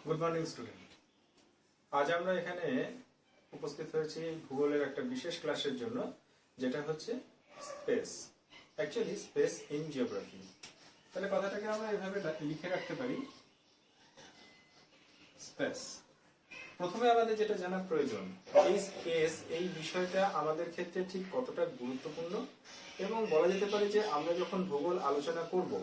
Good morning student. আজ আমরা এখানে উপস্থিত হয়েছি ভূগোলের একটা বিশেষ ক্লাসের জন্য, যেটা হচ্ছে space. Actually space in geography. তাহলে কথাটাকে আমরা এভাবে লিখে রাখতে পারি, স্পেস। প্রথমে আমাদের যেটা জানা প্রয়োজন, এই স্পেস, এই বিষয়টা আমাদের ক্ষেত্রে ঠিক কতটা গুরুত্বপূর্ণ, এবং বলা যেতে পারে যে আমরা যখন ভূগোল আলোচনা করব,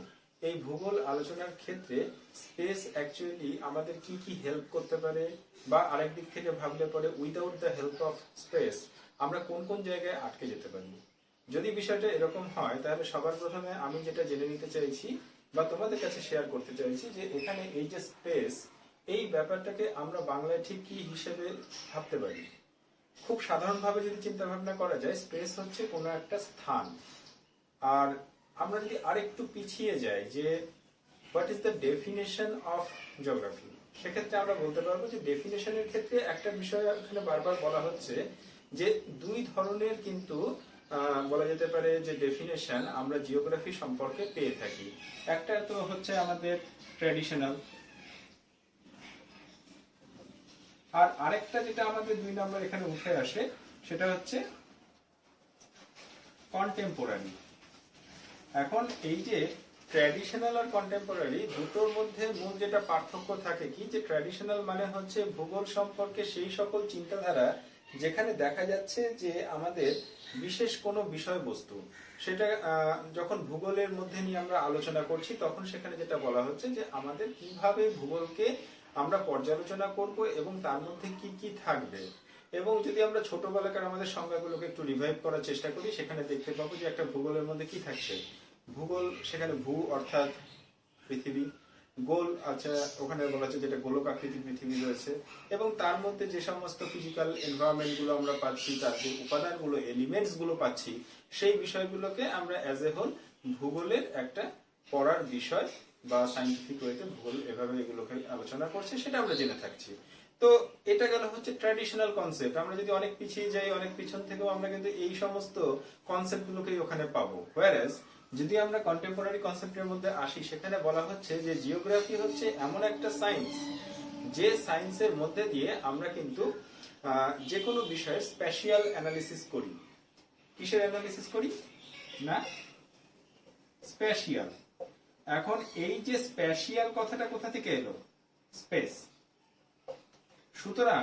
এই ভূগোল আলোচনার ক্ষেত্রে স্পেস অ্যাকচুয়ালি আমাদের কি কি হেল্প করতে পারে, বা আরেক দিক থেকে ভাবলে পরে without the help of speech আমরা কোন কোন জায়গায় আটকে যেতে পারি। যদি বিষয়টা এরকম হয়, তাহলে সবার প্রথমে আমি যেটা জেনে নিতে চাইছি বা তোমাদের কাছে শেয়ার করতে চাইছি, যে এখানে এই যে স্পেস, এই ব্যাপারটাকে আমরা বাংলায় ঠিক কি হিসেবে ভাবতে পারি। খুব সাধারণভাবে যদি চিন্তা ভাবনা করা যায়, স্পেস হচ্ছে কোনো একটা স্থান। আর আমরা যদি আরেকটু পিছিয়ে যাই যে what is the definition of geography, সেক্ষেত্রে আমরা বলতে পারবো যে ডেফিনেশনের ক্ষেত্রে একটা বিষয় এখানে বারবার বলা হচ্ছে যে দুই ধরনের কিন্তু বলা যেতে পারে যে ডেফিনেশন আমরা জিওগ্রাফি সম্পর্কে পেয়ে থাকি। একটা তো হচ্ছে আমাদের ট্র্যাডিশনাল, আর আরেকটা যেটা আমাদের 2 নম্বর এখানে উঠে আসে, সেটা হচ্ছে কন্টেম্পোরারি। এখন এই যে ট্র্যাডিশনাল আর কন্টেম্পোরারি দুটোর মধ্যে মূল যেটা পার্থক্য থাকে কি, যে ট্র্যাডিশনাল মানে হচ্ছে ভূগোল সম্পর্কে সেই সকল চিন্তাধারা যেখানে দেখা যাচ্ছে যে আমাদের বিশেষ কোনো বিষয়বস্তু, সেটা যখন ভূগোলের মধ্যে নিয়ে আমরা আলোচনা করছি, তখন সেখানে যেটা বলা হচ্ছে যে আমাদের কিভাবে ভূগোলকে আমরা পর্যালোচনা করব এবং তার মধ্যে কি কি থাকবে। এবং যদি আমরা ছোটবেলাকার আমাদের সংজ্ঞাগুলোকে একটু রিভাইভ করার চেষ্টা করি, সেখানে দেখতে পাবো যে একটা ভূগোলের মধ্যে কি থাকছে। ভূগোল, সেখানে ভূ অর্থাৎ পৃথিবী, গোল আচ্ছা ওখানে বলা হচ্ছে যেটা গোলক আকৃতির পৃথিবী রয়েছে, এবং তার মধ্যে যে সমস্ত ফিজিক্যাল এনভায়রনমেন্ট গুলো আমরা পাচ্ছি, তার যে উপাদানগুলো, এলিমেন্টস গুলো পাচ্ছি, সেই বিষয়গুলোকে আমরা অ্যাজ এ হোল ভূগোলের একটা পড়ার বিষয় বা সাইন্টিফিক ওয়েতে ভূগোল এভাবে এগুলোকে আলোচনা করছে, সেটা আমরা জেনে থাকছি। তো এটা গেল হচ্ছে ট্র্যাডিশনাল কনসেপ্ট। আমরা যদি অনেক পিছিয়ে যাই, অনেক পিছন থেকেও আমরা কিন্তু এই সমস্ত কনসেপ্ট গুলোকেই ওখানে পাবো। হোয়ারএজ যদি আমরা কন্টেম্পোরারি কনসেপ্টের মধ্যে আসি, সেখানে বলা হচ্ছে যে জিওগ্রাফি হচ্ছে এমন একটা সায়েন্স, যে সায়েন্সের মধ্যে দিয়ে আমরা কিন্তু যে কোনো বিষয়ের স্পেশিয়াল অ্যানালিসিস করি। কিসের অ্যানালিসিস করি না? স্পেশিয়াল। এখন এই যে স্পেশিয়াল কথাটা কোথা থেকে এলো? স্পেস। সুতরাং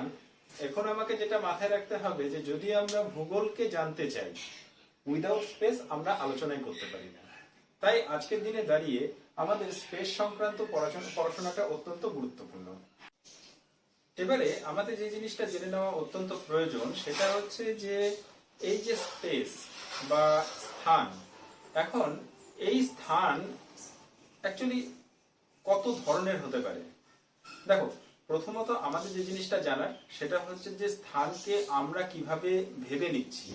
এখন আমাকে যেটা মাথায় রাখতে হবে, যে যদি আমরা ভূগোলকে জানতে চাই, উইদাউট স্পেস আমরা আলোচনাই করতে পারি না। তাই আজকের দিনে দাঁড়িয়ে আমাদের স্পেস সংক্রান্ত পড়াশোনাটা অত্যন্ত গুরুত্বপূর্ণ। এবারে আমাদের যে জিনিসটা জেনে নেওয়া অত্যন্ত প্রয়োজন, সেটা হচ্ছে যে এই যে স্পেস বা স্থান, এখন এই স্থান অ্যাকচুয়ালি কত ধরনের হতে পারে। দেখো, প্রথমত আমাদের যে জিনিসটা জানার, সেটা হচ্ছে যে স্থানকে আমরা কিভাবে ভেবে নিচ্ছি,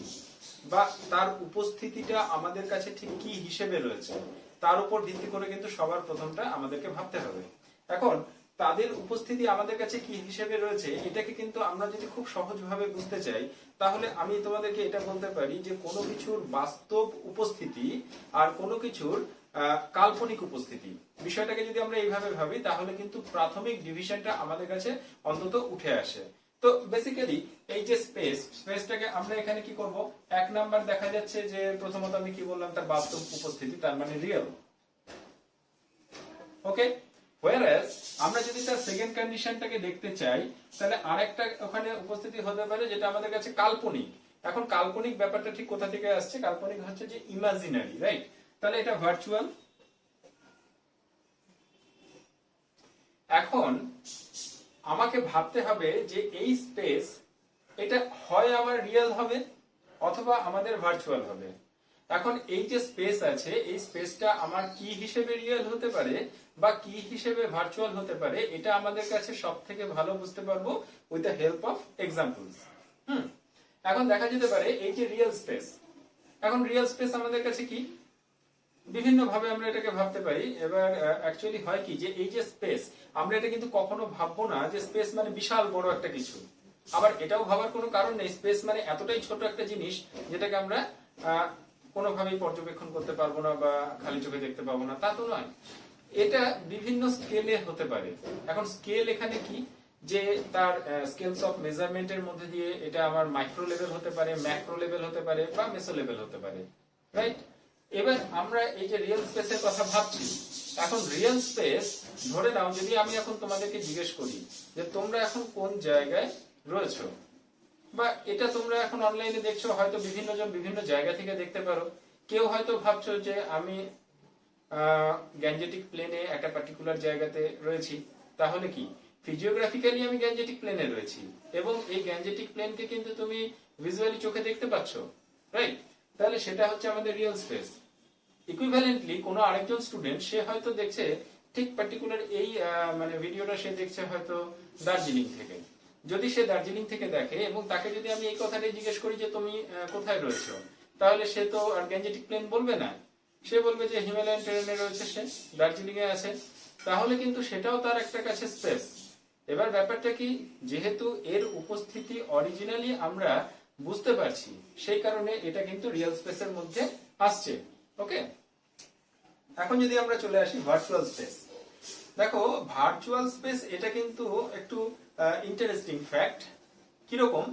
বা তার উপস্থিতিটা আমাদের কাছে ঠিক কি হিসেবে রয়েছে, তার উপর ভিত্তি করে কিন্তু সবার প্রথমটা আমাদেরকে ভাবতে হবে। এখন তাদের উপস্থিতি আমাদের কাছে কি হিসেবে রয়েছে, এটাকে কিন্তু আমরা যদি খুব সহজভাবে বুঝতে চাই, তাহলে আমি তোমাদেরকে এটা বলতে পারি যে কোনো কিছুর বাস্তব উপস্থিতি আর কোনো কিছুর কাল্পনিক উপস্থিতি, বিষয়টাকে যদি আমরা এইভাবে ভাবি, তাহলে কিন্তু প্রাথমিক ডিভিশনটা আমাদের কাছে অন্তত উঠে আসে। তো বেসিক্যালি এই যে স্পেসটাকে আমরা এখানে কি করব, 1 নাম্বার দেখা যাচ্ছে যে প্রথমত আমি কি বললাম, তার বাস্তব উপস্থিতি, তার মানে রিয়েল। ওকে, হোয়ারএজ আমরা যদি তার সেকেন্ড কন্ডিশনটাকে দেখতে চাই, তাহলে আরেকটা ওখানে উপস্থিতি হতে পারে যেটা আমাদের কাছে কাল্পনিক। এখন কাল্পনিক ব্যাপারটা ঠিক কোথা থেকে আসছে? কাল্পনিক হচ্ছে যে ইমাজিনারি, রাইট? তাহলে এটা ভার্চুয়াল। এখন আমাকে ভাবতে হবে যে এই স্পেস, এটা হয় আমার রিয়েল হবে অথবা আমাদের ভার্চুয়াল হবে। এখন এই যে স্পেস আছে, এই স্পেসটা আমার কি হিসেবে রিয়েল হতে পারে বা কি হিসেবে ভার্চুয়াল হতে পারে, এটা আমাদের কাছে সব থেকে ভালো বুঝতে পারবো with the help of examples. এখন দেখা যেতে পারে এই যে রিয়েল স্পেস, এখন রিয়েল স্পেস আমাদের কাছে কি, বিভিন্ন ভাবে আমরা এটাকে ভাবতে পারি। এবার অ্যাকচুয়ালি হয় কি, যে এই যে স্পেস, আমরা এটা কিন্তু কখনো ভাববো না যে স্পেস মানে বিশাল বড় একটা কিছু। আবার এটাও ভাবার কোনো কারণ নেই, স্পেস মানে এতটাই ছোট একটা জিনিস যেটাকে আমরা কোনোভাবেই পর্যবেক্ষণ করতে পারবো না বা খালি চোখে দেখতে পাবো না, তা তো নয়। এটা বিভিন্ন স্কেলে হতে পারে। এখন স্কেল এখানে কি, যে তার স্কেলস অফ মেজারমেন্টের মধ্যে দিয়ে এটা আমার মাইক্রো লেভেল হতে পারে, ম্যাক্রো লেভেল হতে পারে, বা মেসো লেভেল হতে পারে, রাইট? এবার আমরা এই যে রিয়েল স্পেসের কথা ভাবছি, এখন রিয়েল স্পেস ধরে নাও যদি আমি এখন তোমাদেরকে জিজ্ঞেস করি যে তোমরা এখন কোন জায়গায় রয়েছো, বা এটা তোমরা এখন অনলাইনে দেখছো, হয়তো বিভিন্ন জন বিভিন্ন জায়গা থেকে দেখতে পারো। কেউ হয়তো ভাবছো যে আমি গ্যাঞ্জেটিক প্লেনে একটা পার্টিকুলার জায়গাতে রয়েছি, তাহলে কি ফিজিওগ্রাফিক্যালি আমি গ্যাঞ্জেটিক প্লেনে রয়েছি, এবং এই গ্যাঞ্জেটিক প্লেনকে কিন্তু তুমি ভিজুয়ালি চোখে দেখতে পাচ্ছ, রাইট? তাহলে সেটা হচ্ছে আমাদের রিয়েল স্পেস। ইকুইভ্যালেন্টলি কোনো আরেকজন স্টুডেন্ট সে হয়তো দেখছে ঠিক পার্টিকুলার এই মানে ভিডিওটা সে দেখছে হয়তো দার্জিলিং থেকে। যদি সে দার্জিলিং থেকে দেখে এবং তাকে যদি আমি এই কথাটাই জিজ্ঞেস করি যে তুমি কোথায় রয়েছো, তাহলে সে তো আর গ্যাঞ্জেটিক প্লেন বলবে না, সে বলবে যে হিমালয়ান টেরেনে রয়েছে, সে দার্জিলিং এ আছে। তাহলে কিন্তু সেটাও তার একটা কাছে স্পেস। এবার ব্যাপারটা কি, যেহেতু এর উপস্থিতি অরিজিনালি আমরা বুঝতে পারছি, সেই কারণে এটা কিন্তু রিয়েল স্পেসের মধ্যে আসছে। ওকে, এখন যদি আমরা চলে আসি ভার্চুয়াল স্পেস। দেখো ভার্চুয়াল স্পেস এটা কিন্তু একটু ইন্টারেস্টিং ফ্যাক্ট। কিরকম,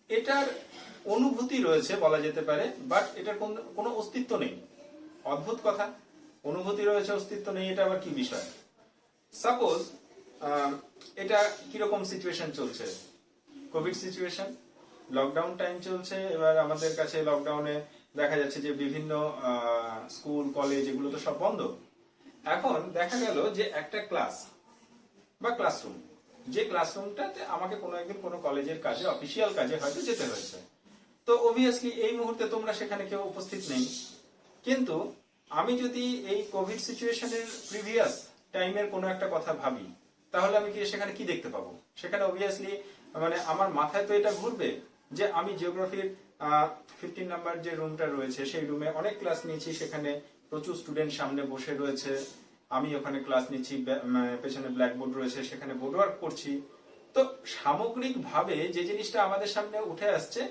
এটার অনুভূতি রয়েছে বলা যেতে পারে, বাট এটার কোনো অস্তিত্ব নেই। অদ্ভুত কথা, অনুভূতি রয়েছে অস্তিত্ব নেই, এটা আবার কি বিষয়? সাপোজ এটা কিরকম সিচুয়েশন চলছে, কোভিড সিচুয়েশন, লকডাউন টাইম চলছে। এবার আমাদের কাছে লকডাউনে দেখা যাচ্ছে যে বিভিন্ন স্কুল কলেজ এগুলো তো সব বন্ধ। এখন দেখা গেল যে একটা ক্লাস বা ক্লাসরুম, যে ক্লাসরুমটাতে আমাকে কোনো একদিন কোনো কলেজের কাজে, অফিসিয়াল কাজে হয়তো যেতে হয়েছে, তো অবভিয়াসলি এই মুহূর্তে তোমরা সেখানে কেউ উপস্থিত নেই। কিন্তু আমি যদি এই কোভিড সিচুয়েশনের প্রিভিয়াস টাইমের কোনো একটা কথা ভাবি, তাহলে আমি কি সেখানে কি দেখতে পাবো? সেখানে অবভিয়াসলি মানে আমার মাথায় তো এটা ঘুরবে যে আমি জিওগ্রাফির 15 নাম্বার যে রুমটা রয়েছে সেই রুমে অনেক ক্লাস নিয়েছি, সেখানে প্রচুর স্টুডেন্ট সামনে বসে রয়েছে, আমি ওখানে ক্লাস নিচ্ছি, পেছনে ব্ল্যাকবোর্ড রয়েছে, সেখানে বোর্ড ওয়ার্ক করছি। তো সামগ্রিকভাবে যে জিনিসটা আমাদের সামনে উঠে আসছে,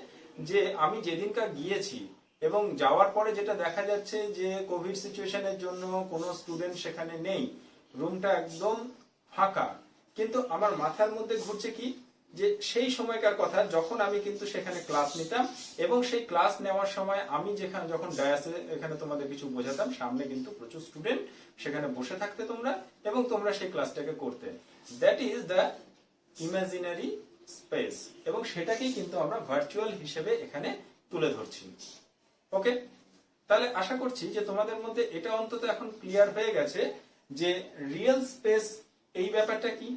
যে আমি যেদিনকার গিয়েছি এবং যাওয়ার পরে যেটা দেখা যাচ্ছে যে কোভিড সিচুয়েশনের জন্য কোনো স্টুডেন্ট সেখানে নেই, রুমটা একদম ফাঁকা। কিন্তু আমার মাথার মধ্যে ঘুরছে কি, যে সেই সময়কার কথা যখন আমি কিন্তু সেখানে ক্লাস নিতাম, এবং সেই ক্লাস নেওয়ার সময় আমি যখন ডায়াসে এখানে তোমাদের কিছু বোঝাতাম, সামনে কিন্তু প্রচুর স্টুডেন্ট সেখানে বসে থাকতে তোমরা, এবং তোমরা সেই ক্লাসটাকে করতে। That is the imaginary space, এবং সেটাকেই কিন্তু আমরা ভার্চুয়াল হিসেবে এখানে তুলে ধরছি। ওকে, তাহলে আশা করছি যে তোমাদের মধ্যে এটা অন্তত এখন ক্লিয়ার হয়ে গেছে যে রিয়েল স্পেস এই ব্যাপারটা কি,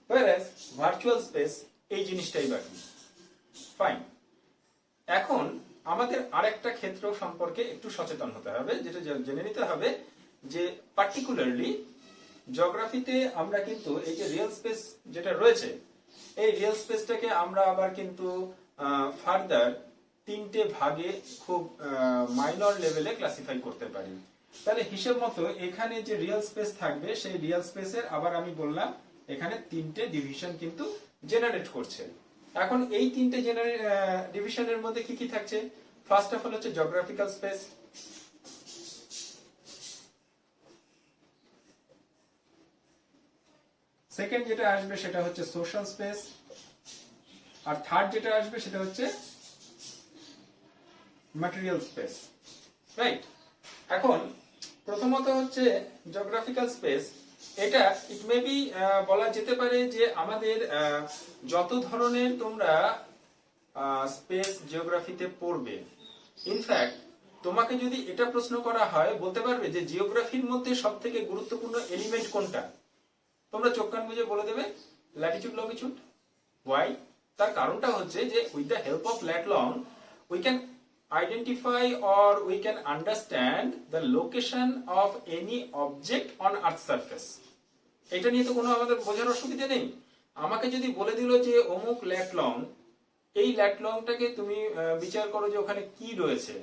whereas ভার্চুয়াল স্পেস এই জিনিসটাই বাকি। ফাইন, এখন আমাদের আরেকটা ক্ষেত্র সম্পর্কে একটু সচেতন হতে হবে, যেটা জেনে নিতে হবে যে পার্টিকুলারলি জিওগ্রাফিতে আমরা কিন্তু এই যে রিয়েল স্পেস যেটা রয়েছে, এই রিয়েল স্পেসটাকে আমরা আবার কিন্তু ফার্দার 3টে ভাগে খুব মাইনর লেভেলে ক্লাসিফাই করতে পারি। তাহলে হিসেব মতো এখানে যে রিয়েল স্পেস থাকবে, সেই রিয়েল স্পেসের আবার আমি বললাম এখানে 3টে ডিভিশন কিন্তু জেনারেট করছে। এখন এই 3টে ডিভিশনের মধ্যে কি কি থাকছে? ফার্স্ট অফ অল হচ্ছে জিওগ্রাফিক্যাল স্পেস, সেকেন্ড যেটা আসবে সেটা হচ্ছে সোশ্যাল স্পেস, আর থার্ড যেটা আসবে সেটা হচ্ছে ম্যাটেরিয়াল স্পেস, রাইট? এখন প্রথমত হচ্ছে জিওগ্রাফিক্যাল স্পেস, এটা ইট মে বি বলা যেতে পারে যে আমাদের যত ধরনের তোমরা স্পেস জিওগ্রাফিতে পড়বে, ইনফ্যাক্ট তোমাকে যদি এটা প্রশ্ন করা হয়, বলতে পারবে যে জিওগ্রাফির মধ্যে সবথেকে গুরুত্বপূর্ণ এলিমেন্ট কোনটা? তোমরা চোখ কান বুঝে বলে দেবে ল্যাটিটিউড লঙ্গিটিউড। ওয়াই? তার কারণটা হচ্ছে যে with the help of ল্যাট long we can identify or we can understand the location of any object on earth surface. এটা নিয়ে তো কোনো আমাদের বোঝার অসুবিধা নেই। আমাকে যদি বলে দিল যে অমুক ল্যাট লং, এই ল্যাট লংটাকে তুমি বিচার করো যে ওখানে কি রয়েছে,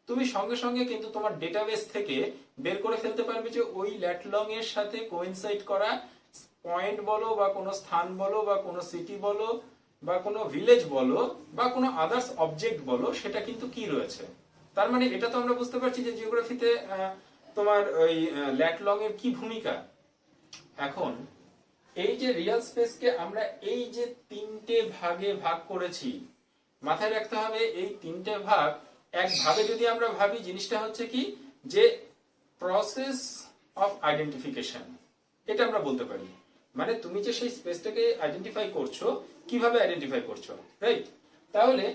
তুমি সঙ্গে সঙ্গে কিন্তু তোমার ডেটাবেস থেকে বের করে ফেলতে পারবে যে ওই ল্যাট লং এর সাথে কোইনসাইড করা পয়েন্ট বলো, বা কোনো স্থান বলো, বা কোনো সিটি বলো, বা কোনো ভিলেজ বলো, বা কোনো আদার্স অবজেক্ট বলো, সেটা কিন্তু কি রয়েছে। তার মানে এটা তো আমরা বুঝতে পারছি যে জিওগ্রাফিতে তোমার ওই ল্যাট লং এর কি ভূমিকা। এখন এই যে রিয়েল স্পেসকে আমরা এই যে তিনটে ভাগে ভাগ করেছি, মাথায় রাখতে হবে এই তিনটে ভাগ একভাবে যদি আমরা ভাবি, জিনিসটা হচ্ছে কি যে প্রসেস অফ আইডেন্টিফিকেশন, এটা আমরা বলতে পারি। মানে তুমি যে সেই স্পেসটাকে আইডেন্টিফাই করছো, কিভাবে আইডেন্টিফাই করছো, রাইট? তাহলে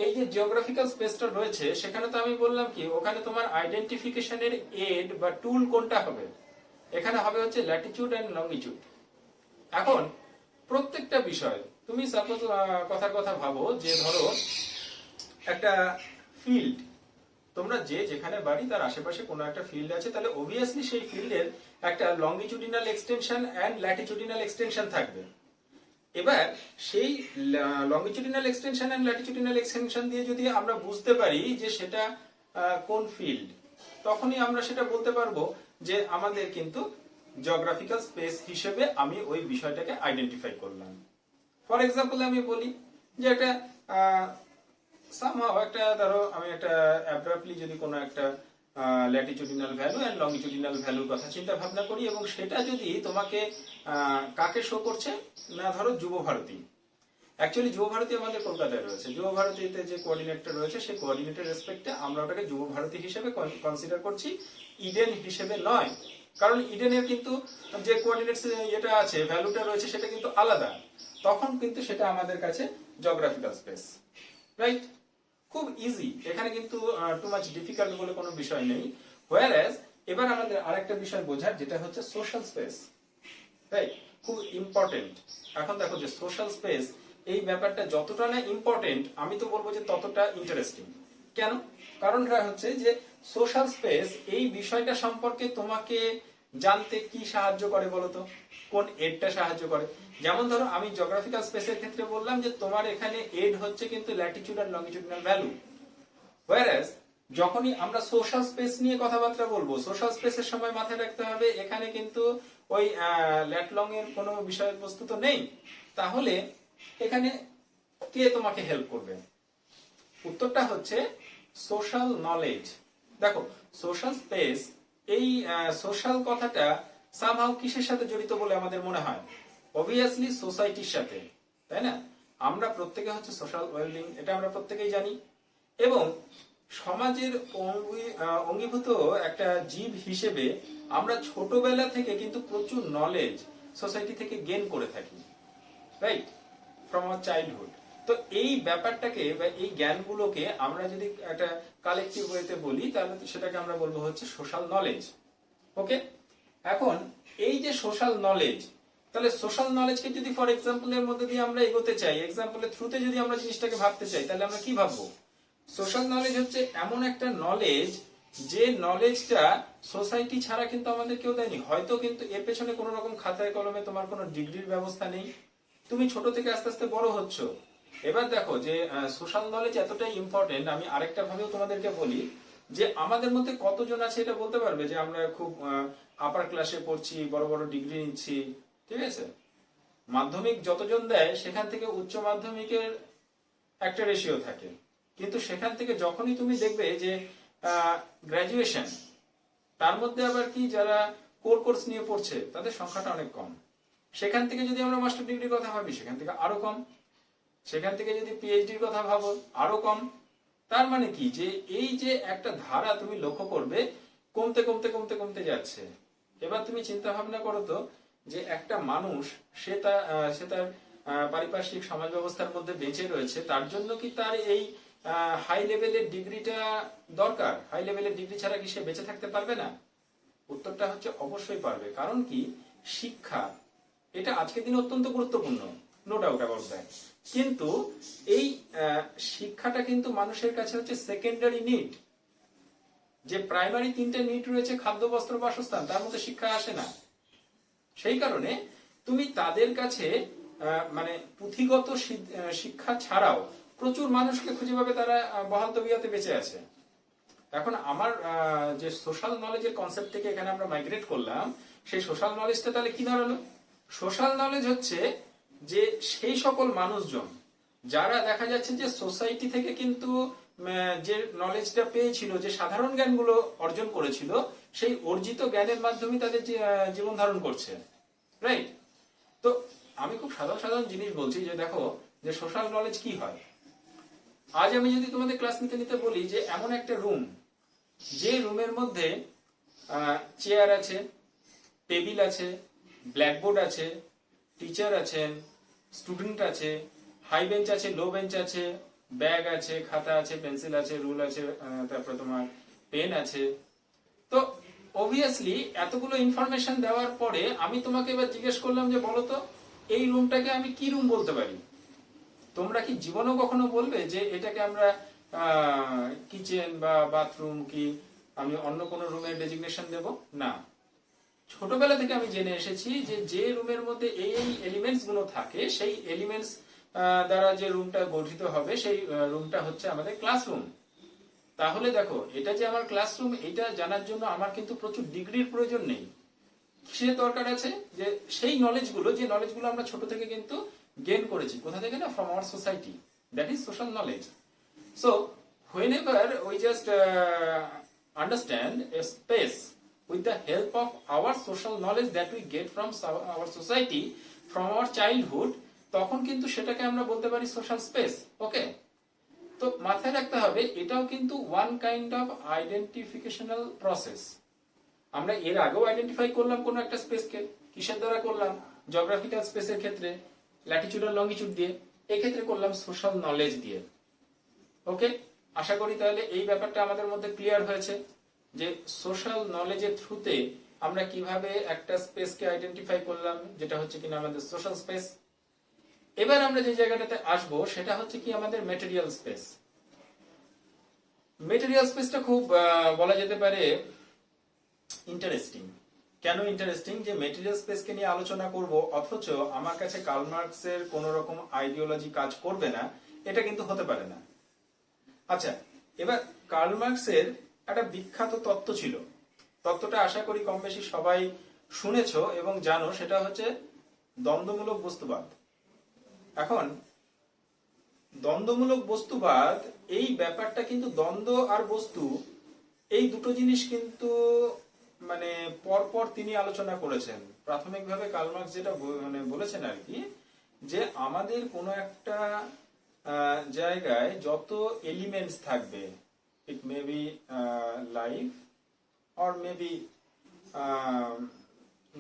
এই যে জিওগ্রাফিক্যাল স্পেসটা রয়েছে, সেখানে তো আমি বললাম কি, ওখানে তোমার আইডেন্টিফিকেশনের এড বা টুল কোনটা হবে, এখানে হবে হচ্ছে ল্যাটিটিউড এন্ড লঙ্গিটিউড। এখন প্রত্যেকটা বিষয় তুমি সাপোজ কথার কথা ভাবো যে ধরো একটা ফিল্ড, তোমরা যে যেখানে বাড়ি তার আশেপাশে কোনো একটা ফিল্ড আছে, তাহলে অবভিয়াসলি সেই ফিল্ডের একটা longitudinal extension and latitudinal extension থাকবে। এবার সেই longitudinal extension and latitudinal extension দিয়ে যদি আমরা বুঝতে পারি যে সেটা কোন ফিল্ড, তখনই আমরা সেটা বলতে পারবো যে আমাদের কিন্তু জিওগ্রাফিক্যাল স্পেস হিসেবে আমি ওই বিষয়টাকে আইডেন্টিফাই করলাম। ফর এক্সাম্পল আমি বলি যে একটা সামহাও একটা ধরো আমি একটা অ্যাব্রাপ্টলি যদি কোনো একটা ল্যাটিটিউডিনাল ভ্যালু এন্ড লঙ্গিটিউডিনাল ভ্যালুর কথা চিন্তা ভাবনা করি, এবং সেটা যদি তোমাকে কাকে শো করছে না, ধরো যুব ভারতী। অ্যাকচুয়ালি যুব ভারতী আমাদের কলকাতায় রয়েছে, যুব ভারতীতে যে কোঅর্ডিনেটর রয়েছে সেই কোঅর্ডিনেটের রেসপেক্টে আমরা ওটাকে যুব ভারতী হিসেবে কনসিডার করছি, ইডেন হিসেবে নয়। কারণ ইডেনের কিন্তু যে কোঅর্ডিনেটস এটা আছে, ভ্যালুটা রয়েছে, সেটা কিন্তু আলাদা। তখন কিন্তু সেটা আমাদের কাছে জিওগ্রাফিক্যাল স্পেস, রাইট? খুব ইজি, এখানে কিন্তু টু মাচ ডিফিকাল্ট বলে কোনো বিষয় নেই। হোয়ারএজ এবার আমাদের আরেকটা বিষয় বোঝার, যেটা হচ্ছে সোশ্যাল স্পেস, রাইট? খুব ইম্পর্টেন্ট। এখন দেখো যে সোশ্যাল স্পেস এই ব্যাপারটা যতটা না ইম্পর্টেন্ট, আমি তো বলবো যে ততটা ইন্টারেস্টিং। কেন? কারণটা হচ্ছে যে সোশ্যাল স্পেস এই বিষয়টা সম্পর্কে তোমাকে জানতে কি সাহায্য করে বলতো, কোন এডটা সাহায্য করে? যেমন ধরো আমি জিওগ্রাফিক্যাল স্পেসের ক্ষেত্রে বললাম যে তোমার এখানে এড হচ্ছে কিন্তু ল্যাটিটিউড আর লঙ্গিটিউডিনাল ভ্যালু। হোয়ারএজ যখনই আমরা সোশ্যাল স্পেস নিয়ে কথাবার্তা বলবো, সোশ্যাল স্পেসের সময় মাথায় রাখতে হবে এখানে কিন্তু ওই ল্যাট লং এর কোনো বিষয়বস্তু তো নেই। তাহলে এখানে কে তোমাকে হেল্প করবে? উত্তরটা হচ্ছে সোশ্যাল নলেজ। দেখো সোশ্যাল স্পেস, এই সোশ্যাল কথাটা সামহাউ কিসের সাথে জড়িত বলে আমাদের মনে হয়? অবভিয়াসলি সোসাইটির সাথে, তাই না? আমরা প্রত্যেকে হচ্ছে সোশ্যাল ওয়েলবিং, এটা আমরা প্রত্যেকেই জানি। এবং সমাজের অঙ্গীভূত একটা জীব হিসেবে আমরা ছোটবেলা থেকে কিন্তু প্রচুর নলেজ সোসাইটি থেকে গেইন করে থাকি, রাইট? From our childhood. তো এই ব্যাপারটাকে বা এই জ্ঞানগুলোকে আমরা যদি একটা কালেকটিভ ওয়েতে বলি, তাহলে সেটাকে আমরা বলবো হচ্ছে সোশ্যাল নলেজ। ওকে, এখন এই যে সোশ্যাল নলেজ, তাহলে সোশ্যাল নলেজকে যদি ফর এক্সাম্পলের মধ্যে দিয়ে আমরা এগোতে চাই, এক্সাম্পলের থ্রুতে যদি আমরা জিনিসটাকে ভাবতে চাই, তাহলে আমরা কি ভাববো? সোশ্যাল নলেজ হচ্ছে এমন একটা নলেজ যে নলেজটা সোসাইটি ছাড়া কিন্তু আমাদের কেউ দেয়নি। হয়তো কিন্তু এর পেছনে কোনো রকম খাতায় কলমে তোমার কোনো ডিগ্রির ব্যবস্থা নেই, তুমি ছোট থেকে আস্তে আস্তে বড় হচ্ছ। এবার দেখো যে সোশ্যাল নলেজ এতটাই ইম্পর্টেন্ট, আমি আরেকটা ভাবেও তোমাদেরকে বলি যে আমাদের মধ্যে কতজন আছে এটা বলতে পারবে যে আমরা খুব আপার ক্লাসে পড়ছি, বড় বড় ডিগ্রি নিচ্ছি, ঠিক আছে? মাধ্যমিক যতজন দেয় সেখান থেকে উচ্চ মাধ্যমিকের একটা রেশিও থাকে, কিন্তু সেখান থেকে যখনই তুমি দেখবে যে গ্রাজুয়েশন, তার মধ্যে আবার কি যারা কোর কোর্স নিয়ে পড়ছে তাদের সংখ্যাটা অনেক কম। সেখান থেকে যদি আমরা মাস্টার ডিগ্রির কথা ভাবি, সেখান থেকে আরো কম। সেখান থেকে যদি পিএইচডির কথা ভাবো, আরো কম। তার মানে কি যে এই যে একটা ধারা তুমি লক্ষ্য করবে কমতে কমতে কমতে কমতে যাচ্ছে। এবার তুমি চিন্তা ভাবনা করো তো যে একটা মানুষ সে তার পারিপার্শ্বিক সমাজ ব্যবস্থার মধ্যে বেঁচে রয়েছে, তার জন্য কি তার এই হাই লেভেলের ডিগ্রিটা দরকার? হাই লেভেলের ডিগ্রি ছাড়া কি সে বেঁচে থাকতে পারবে না? উত্তরটা হচ্ছে অবশ্যই পারবে। কারণ কি, শিক্ষা এটা আজকের দিনে অত্যন্ত গুরুত্বপূর্ণ, নো ডাউট অ্যাবাউট দ্যাট। কিন্তু এই শিক্ষাটা কিন্তু মানুষের কাছে হচ্ছে সেকেন্ডারি নিড। যে প্রাইমারি তিনটে নিড রয়েছে, খাদ্য, বস্ত্র, বাসস্থান, তার মধ্যে শিক্ষা আসে না। সেই কারণে তুমি তাদের কাছে মানে পুঁথিগত শিক্ষা ছাড়াও প্রচুর মানুষকে খুঁজে পাবে তারা বহাল তবিয়তে বেঁচে আছে। এখন আমার যে সোশ্যাল নলেজের কনসেপ্ট থেকে এখানে আমরা মাইগ্রেট করলাম, সেই সোশ্যাল নলেজটা তাহলে কি দাঁড়ালো? সোশ্যাল নলেজ হচ্ছে যে সেই সকল মানুষজন যারা দেখা যাচ্ছে যে সোসাইটি থেকে কিন্তু যে নলেজটা পেয়েছিল, যে সাধারণ জ্ঞানগুলো অর্জন করেছিল, সেই অর্জিত জ্ঞানের মাধ্যমে তাদের জীবন ধারণ করছে, রাইট? তো আমি খুব সাধারণ সাধারণ জিনিস বলছি, যে দেখো যে সোশ্যাল নলেজ কি হয়। আজ আমি যদি তোমাদের ক্লাস নিতে নিতে বলি যে এমন একটা রুম, যে রুমের মধ্যে চেয়ার আছে, টেবিল আছে, ব্ল্যাকবোর্ড আছে, টিচার আছেন, স্টুডেন্ট আছে, হাই বেঞ্চ আছে, লো বেঞ্চ আছে, ব্যাগ আছে, খাতা আছে, পেন্সিল আছে, রুল আছে, তারপরে তোমার পেন আছে। তো অবভিয়াসলি এতগুলো ইনফরমেশন দেওয়ার পরে আমি তোমাকে এবার জিজ্ঞেস করলাম যে বলো তো এই রুমটাকে আমি কি রুম বলতে পারি? তোমরা কি জীবনেও কখনো বলবে যে এটাকে আমরা কিচেন বা বাথরুম কি আমি অন্য কোনো রুমের ডেজিগনেশন দেব? না। ছোটবেলা থেকে আমি জেনে এসেছি যে যে রুমের মধ্যে এই এলিমেন্টস গুলো থাকে, সেই এলিমেন্টস দ্বারা যে রুমটা গঠিত হবে, সেই রুমটা হচ্ছে আমাদের ক্লাসরুম। তাহলে দেখো, এটা যে আমার ক্লাসরুম, এটা জানার জন্য আমার কিন্তু প্রচুর ডিগ্রির প্রয়োজন নেই। কিসের দরকার আছে? যে সেই নলেজগুলো, যে নলেজগুলো আমরা ছোট থেকে কিন্তু গেইন করেছি, কোথা থেকে না, from our society, that is social knowledge. So whenever we just understand a space with the help of our social knowledge that we get from our society, from our childhood, তখন কিন্তু সেটাকে আমরা বলতে পারি সোশ্যাল স্পেস। ওকে, তো মাথায় রাখতে হবে এটাও কিন্তু ওয়ান কাইন্ড অফ আইডেন্টিফিকেশনাল প্রসেস। আমরা এর আগেও আইডেন্টিফাই করলাম কোন একটা স্পেসকে, কিসের দ্বারা করলাম? জিওগ্রাফিক্যাল স্পেসের ক্ষেত্রে ল্যাটিটিউড আর লঙ্গিটিউড দিয়ে, এক্ষেত্রে করলাম সোশ্যাল নলেজ দিয়ে। ওকে, আশা করি তাহলে এই ব্যাপারটা আমাদের মধ্যে ক্লিয়ার হয়েছে যে সোশ্যাল নলেজের থ্রুতে আমরা কিভাবে একটা স্পেসকে আইডেন্টিফাই করলাম, যেটা হচ্ছে কিনা আমাদের সোশ্যাল স্পেস। এবার আমরা যে জায়গাটাতে আসবো সেটা হচ্ছে কি আমাদের মেটেরিয়াল স্পেস। মেটেরিয়াল স্পেসটা খুব বলা যেতে পারে ইন্টারেস্টিং। কেন ইন্টারেস্টিং? যে মেটেরিয়াল স্পেসকে নিয়ে আলোচনা করব, অথচ আমার কাছে কার্ল মার্কসের কোন রকম আইডিওলজি কাজ করবে না, এটা কিন্তু হতে পারে না। আচ্ছা, এবার কার্ল মার্কসের একটা বিখ্যাত তত্ত্ব ছিল, তত্ত্বটা আশা করি কম বেশি সবাই শুনেছো এবং জানো, সেটা হচ্ছে দ্বন্দ্বমূলক বস্তুবাদ। এখন দ্বন্দ্বমূলক বস্তুবাদ, এই ব্যাপারটা কিন্তু দ্বন্দ্ব আর বস্তু, এই দুটো জিনিস কিন্তু মানে পরপর তিনি আলোচনা করেছেন। প্রাথমিকভাবে কার্ল মার্কস যেটা মানে বলেছেন আর কি, যে আমাদের কোনো একটা জায়গায় যত এলিমেন্টস থাকবে, it may be life or may be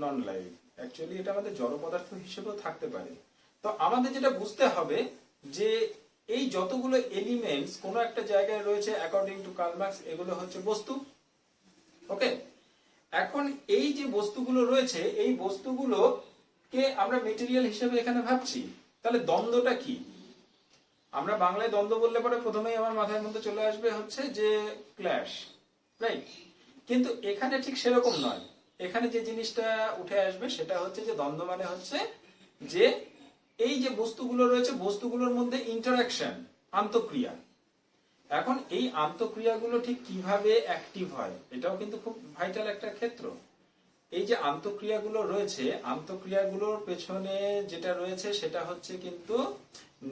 non life, actually এটা আমাদের জড় পদার্থ হিসেবেও থাকতে পারে। তো আমাদের যেটা বুঝতে হবে যে এই যতগুলো এলিমেন্টস কোনো একটা জায়গায় রয়েছে, অ্যাকর্ডিং টু কার্ল মার্কস এগুলো হচ্ছে বস্তু। ওকে, এখন এই যে বস্তুগুলো রয়েছে, এই বস্তুগুলোকে আমরা মেটেরিয়াল হিসেবে এখানে ভাবছি। তাহলে দ্বন্দ্বটা কি? আমরা বাংলায় দ্বন্দ্ব বললে পরে প্রথমেই আমার মাথার মধ্যে চলে আসবে হচ্ছে যে ক্ল্যাশ, রাইট? কিন্তু এখানে ঠিক সেরকম নয়। এখানে যে জিনিসটা উঠে আসবে সেটা হচ্ছে যে দ্বন্দ্ব মানে হচ্ছে যে এই যে বস্তুগুলো রয়েছে, বস্তুগুলোর মধ্যে ইন্টারাকশন, আন্তঃক্রিয়া। এখন এই আন্তঃক্রিয়াগুলো ঠিক কিভাবে অ্যাক্টিভ হয়, এটাও কিন্তু খুব ভাইটাল একটা ক্ষেত্র। এই যে আন্তঃক্রিয়াগুলো রয়েছে, আন্তঃক্রিয়াগুলোর পেছনে যেটা রয়েছে সেটা হচ্ছে কিন্তু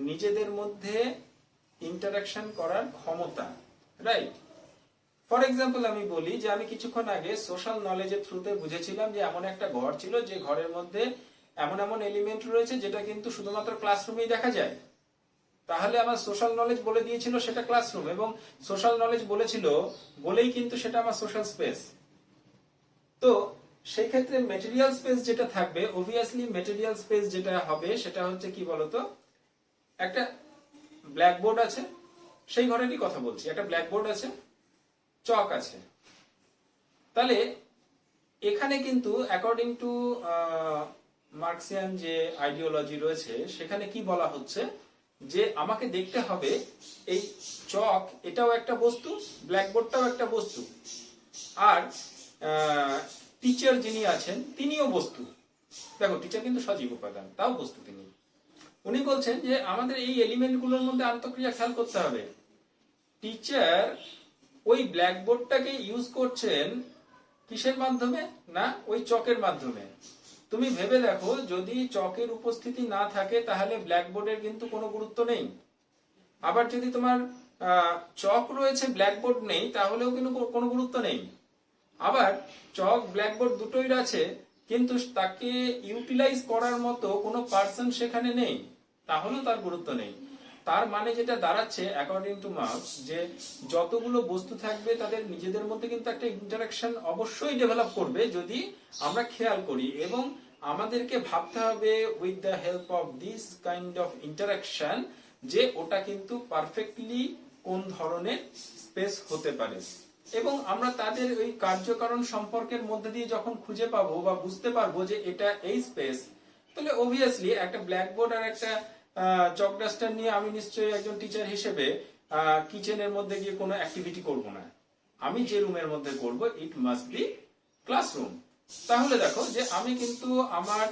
নিজেদের মধ্যে ইন্টারাকশন করার ক্ষমতা, রাইট? ফর এক্সাম্পল আমি বলি যে আমি কিছুক্ষণ আগে সোশ্যাল নলেজের থ্রুতে বুঝেছিলাম যে এমন একটা ঘর ছিল, যে ঘরের মধ্যে এমন এমন এলিমেন্ট রয়েছে যেটা কিন্তু শুধুমাত্র ক্লাসরুমেই দেখা যায়। তাহলে আমার সোশ্যাল নলেজ বলে দিয়েছিল সেটা ক্লাসরুম, এবং সোশ্যাল নলেজ বলেছিল বলেই কিন্তু সেটা আমার সোশ্যাল স্পেস। তো সেই ক্ষেত্রে মেটেরিয়াল স্পেস যেটা থাকবে, অবভিয়াসলি মেটেরিয়াল স্পেস যেটা হবে সেটা হচ্ছে কি বলতো, একটা ব্ল্যাকবোর্ড আছে, সেই ঘরেরই কথা বলছি, একটা ব্ল্যাকবোর্ড আছে, চক আছে। তাহলে এখানে কিন্তু অ্যাকর্ডিং টু মার্কসিয়ান যে আইডিওলজি রয়েছে, সেখানে কি বলা হচ্ছে যে আমাকে দেখতে হবে এই চক এটাও একটা বস্তু, ব্ল্যাকবোর্ডটাও একটা বস্তু, আর টিচার যিনি আছেন তিনিও বস্তু। দেখো, টিচার কিন্তু সজীব উপাদান, তাও বস্তু তিনি। উনি বলছেন যে আমাদের এই এলিমেন্টগুলোর মধ্যে আন্তঃক্রিয়া খেয়াল করতে হবে। টিচার ওই ব্ল্যাকবোর্ডটাকে ইউজ করছেন কিসের মাধ্যমে? না, ওই চকের মাধ্যমে। তুমি ভেবে দেখো, যদি চকের উপস্থিতি না থাকে তাহলে ব্ল্যাকবোর্ডের কিন্তু কোনো গুরুত্ব নেই। আবার যদি তোমার চক রয়েছে, ব্ল্যাকবোর্ড নেই, তাহলেও কিন্তু কোনো গুরুত্ব নেই। আবার চক ব্ল্যাকবোর্ড দুটোই আছে, কিন্তু তাকে ইউটিলাইজ করার মতো কোনো পার্সন সেখানে নেই, তাহলেও তার গুরুত্ব নেই। তার মানে যেটা দাঁড়াচ্ছে অ্যাকর্ডিং টু মার্কস, যে যতগুলো বস্তু থাকবে তাদের নিজেদের মধ্যে কিন্তু একটা ইন্টারাকশন অবশ্যই ডেভেলপ করবে যদি আমরা খেয়াল করি, এবং আমাদেরকে ভাবতে হবে with the help of this kind of interaction যে ওটা কিন্তু পারফেক্টলি কোন ধরনের স্পেস হতে পারে। এবং আমরা তাদের ওই কার্যকারণ সম্পর্কের মধ্যে দিয়ে যখন খুঁজে পাবো বা বুঝতে পারবো যে এটা এই স্পেস, তাহলে অবভিয়াসলি একটা ব্ল্যাকবোর্ড আর একটা চক ডাস্টার নিয়ে আমি নিশ্চয়ই একজন টিচার হিসেবে কিচেনের মধ্যে গিয়ে কোনো অ্যাক্টিভিটি করব না। আমি যে রুমের মধ্যে করব ইট মাস্ট বি ক্লাসরুম। তাহলে দেখো যে আমি কিন্তু আমার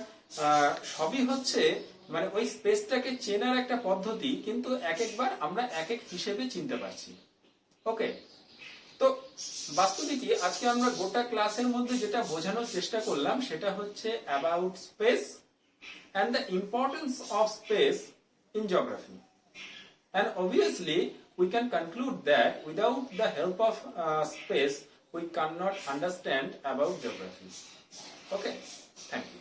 সবই হচ্ছে মানে ওই স্পেসটাকে চেনার একটা পদ্ধতি, কিন্তু এক একবার আমরা এক এক হিসেবে চিনতে পারছি। ওকে, তো বাস্তবিক আজকে আমরা গোটা ক্লাসের মধ্যে যেটা বোঝানোর চেষ্টা করলাম সেটা হচ্ছে about space and the importance of space in geography. And obviously, we can conclude that without the help of space, we cannot understand about geography. Okay, thank you.